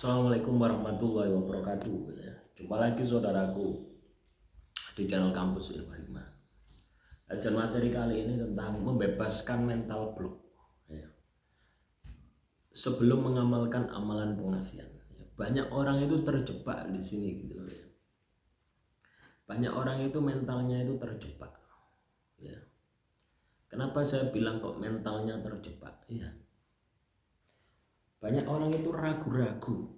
Assalamualaikum warahmatullahi wabarakatuh. Jumpa lagi saudaraku di channel Kampus Ilmu Hikmah. Ajar materi kali ini tentang membebaskan mental block. Sebelum mengamalkan amalan pengasihan, banyak orang itu terjebak di sini gitu loh ya. Banyak orang itu mentalnya itu terjebak. Ya. Kenapa saya bilang kok mentalnya terjebak? Ya. Banyak orang itu ragu-ragu,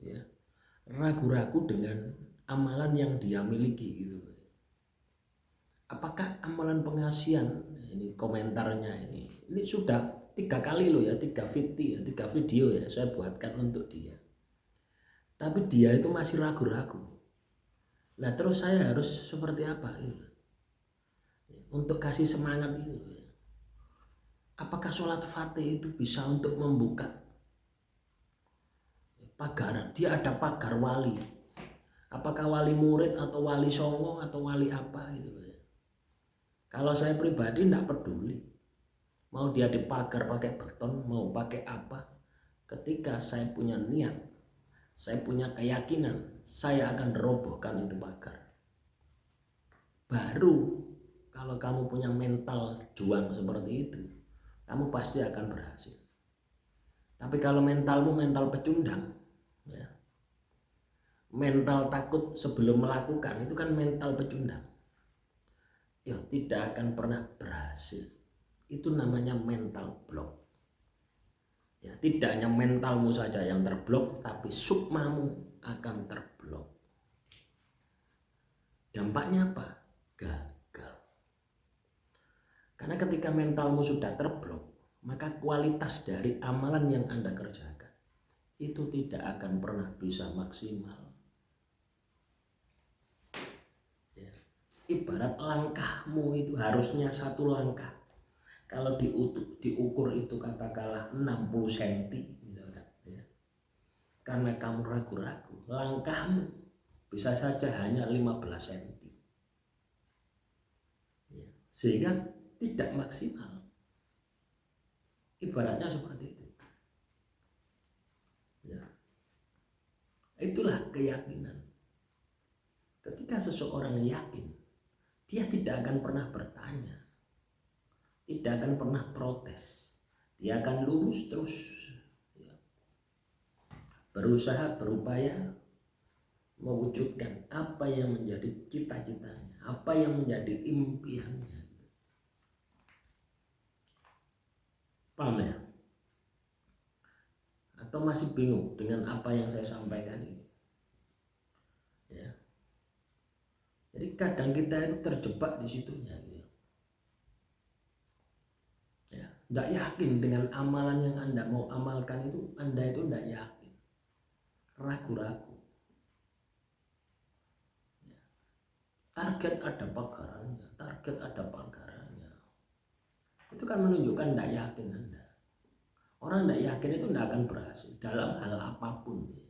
ya, ragu-ragu dengan amalan yang dia miliki gitu. Apakah amalan pengasihan, ini komentarnya ini sudah 3 kali loh ya, 3 video ya saya buatkan untuk dia, tapi dia itu masih ragu-ragu. Nah terus saya harus seperti apa gitu, untuk kasih semangat itu. Apakah sholat fatih itu bisa untuk membuka pagaran? Dia ada pagar wali. Apakah wali murid atau wali songo atau wali apa gitu ya. Kalau saya pribadi tidak peduli. Mau dia dipagar pakai beton, mau pakai apa. Ketika saya punya niat, saya punya keyakinan, saya akan robohkan itu pagar. Baru kalau kamu punya mental juang seperti itu, kamu pasti akan berhasil. Tapi kalau mentalmu mental pecundang, ya, mental takut sebelum melakukan, itu kan mental pecundang, ya tidak akan pernah berhasil. Itu namanya mental block. Ya, tidak hanya mentalmu saja yang terblok, tapi sukmamu akan terblok. Dampaknya apa? Gagal. Karena ketika mentalmu sudah terblok, maka kualitas dari amalan yang Anda kerjakan itu tidak akan pernah bisa maksimal. Ibarat langkahmu itu harusnya 1 langkah. Kalau diukur itu katakanlah 60 cm misalkan, ya. Karena kamu ragu-ragu, langkahmu bisa saja hanya 15 cm. Ya. Sehingga tidak maksimal. Ibaratnya seperti itu. Ya. Itulah keyakinan. Ketika seseorang yakin, dia tidak akan pernah bertanya, tidak akan pernah protes, dia akan lurus terus, ya. Berusaha, berupaya mewujudkan apa yang menjadi cita-citanya, apa yang menjadi impiannya. Paham ya? Atau masih bingung dengan apa yang saya sampaikan ini? Ya. Jadi kadang kita itu terjebak di situnya. Tidak yakin dengan amalan yang Anda mau amalkan itu, Anda itu tidak yakin, ragu-ragu. Ya. Target ada pagarannya, itu kan menunjukkan tidak yakin Anda. Orang tidak yakin itu tidak akan berhasil dalam hal apapun, ya.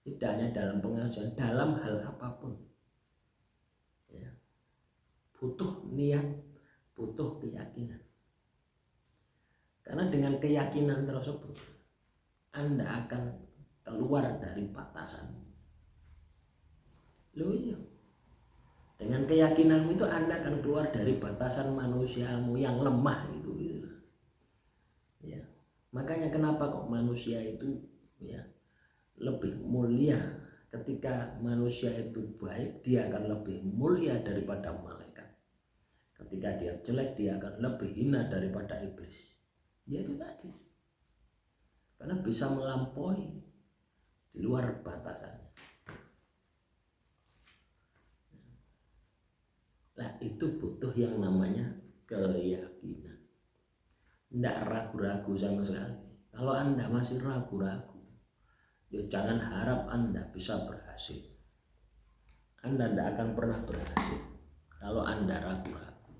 Tidak hanya dalam pengajian, dalam hal apapun, ya. Butuh niat, butuh keyakinan. Karena dengan keyakinan tersebut, Anda akan keluar dari batasan. Loh iya. Dengan keyakinanmu itu Anda akan keluar dari batasan manusiamu yang lemah itu. Gitu. Ya. Makanya kenapa kok manusia itu, ya, lebih mulia. Ketika manusia itu baik, dia akan lebih mulia daripada malaikat. Ketika dia jelek, dia akan lebih hina daripada iblis. Ya itu tadi, karena bisa melampaui di luar batasannya. Nah itu butuh yang namanya keyakinan, tidak ragu-ragu sama sekali. Kalau Anda masih ragu-ragu, ya jangan harap Anda bisa berhasil. Anda tidak akan pernah berhasil kalau Anda ragu-ragu,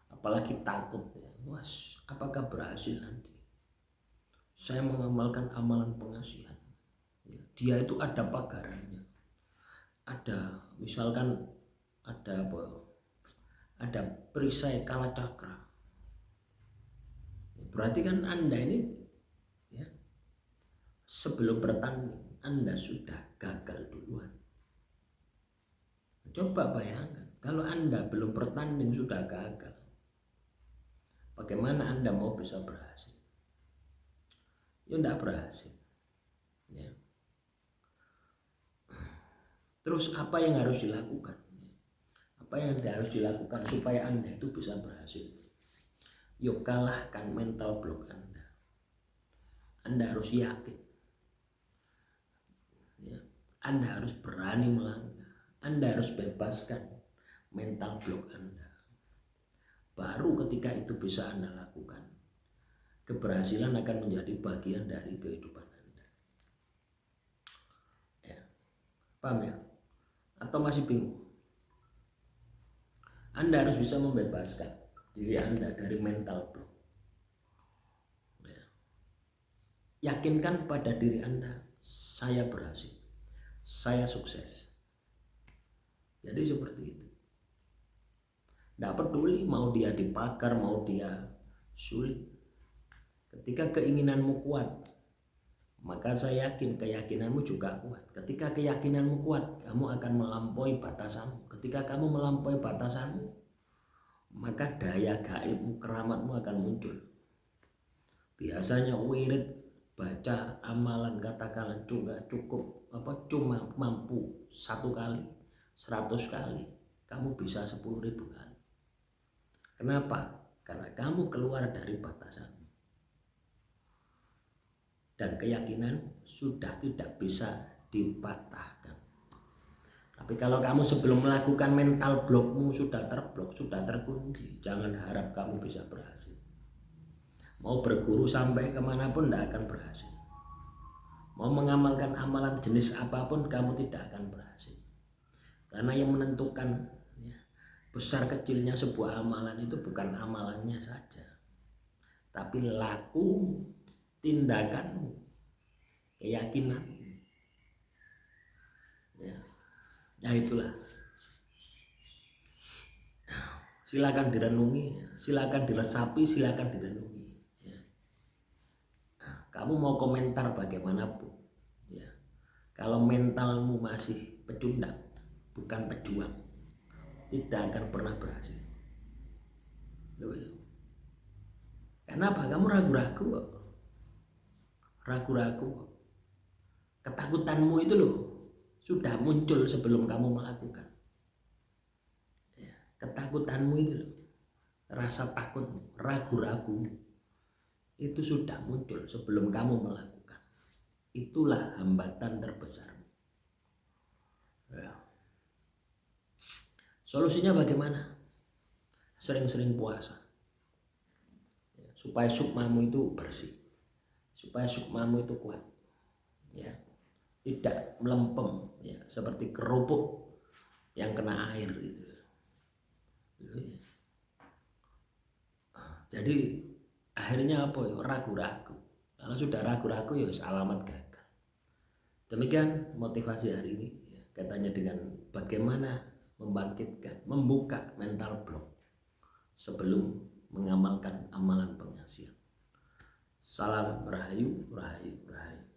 apalagi takut, ya. Was, apakah berhasil nanti? Saya mengamalkan amalan pengasihan, ya, dia itu ada pagarannya, ada misalkan ada apa? Ada perisai kalacakra. Berarti kan Anda ini, ya, sebelum bertanding Anda sudah gagal duluan. Coba bayangkan, kalau Anda belum bertanding sudah gagal, bagaimana Anda mau bisa berhasil? Ya tidak berhasil. Ya. Terus apa yang harus dilakukan? Apa yang harus dilakukan supaya Anda itu bisa berhasil? Yuk kalahkan mental block Anda. Anda harus yakin. Ya. Anda harus berani melangkah. Anda harus bebaskan mental block Anda. Baru ketika itu bisa Anda lakukan, keberhasilan akan menjadi bagian dari kehidupan Anda. Ya. Paham ya? Atau masih bingung? Anda harus bisa membebaskan diri Anda dari mental block. Ya. Yakinkan pada diri Anda, saya berhasil, saya sukses. Jadi seperti itu. Tidak peduli mau dia dipakar, mau dia sulit. Ketika keinginanmu kuat, maka saya yakin keyakinanmu juga kuat. Ketika keyakinanmu kuat, kamu akan melampaui batasanmu. Ketika kamu melampaui batasanmu, maka daya gaibmu, keramatmu akan muncul. Biasanya wirid, baca, amalan, katakanlah juga cukup cuma mampu 1 kali, 100 kali, kamu bisa 10.000 kali. Kenapa? Karena kamu keluar dari batasanmu. Dan keyakinan sudah tidak bisa dipatahkan. Tapi kalau kamu sebelum melakukan mental blockmu sudah terblok, sudah terkunci, jangan harap kamu bisa berhasil. Mau berguru sampai kemanapun tidak akan berhasil. Mau mengamalkan amalan jenis apapun kamu tidak akan berhasil. Karena yang menentukan besar kecilnya sebuah amalan itu bukan amalannya saja, tapi laku, tindakanmu, keyakinanmu. Ya, nah itulah. Silakan direnungi, silakan diresapi, silakan direnungi. Ya. Nah, kamu mau komentar bagaimanapun, ya. Kalau mentalmu masih pecundang, bukan pejuang, tidak akan pernah berhasil. Kenapa? Kamu ragu-ragu. Ketakutanmu itu loh sudah muncul sebelum kamu melakukan. Ya, ketakutanmu itu loh, rasa takutmu, ragu-ragu itu sudah muncul sebelum kamu melakukan. Itulah hambatan terbesarmu. Ya. Solusinya bagaimana? Sering-sering puasa. Ya, supaya sukmamu itu bersih. Supaya sukmamu itu kuat. Ya. Tidak melempem ya, seperti kerupuk yang kena air gitu. Jadi akhirnya apa ya? Ragu-ragu. Kalau sudah ragu-ragu ya alamat gagal. Demikian motivasi hari ini ya, katanya dengan bagaimana membangkitkan, membuka mental block sebelum mengamalkan amalan penghasilan. Salam rahayu, rahayu, rahayu.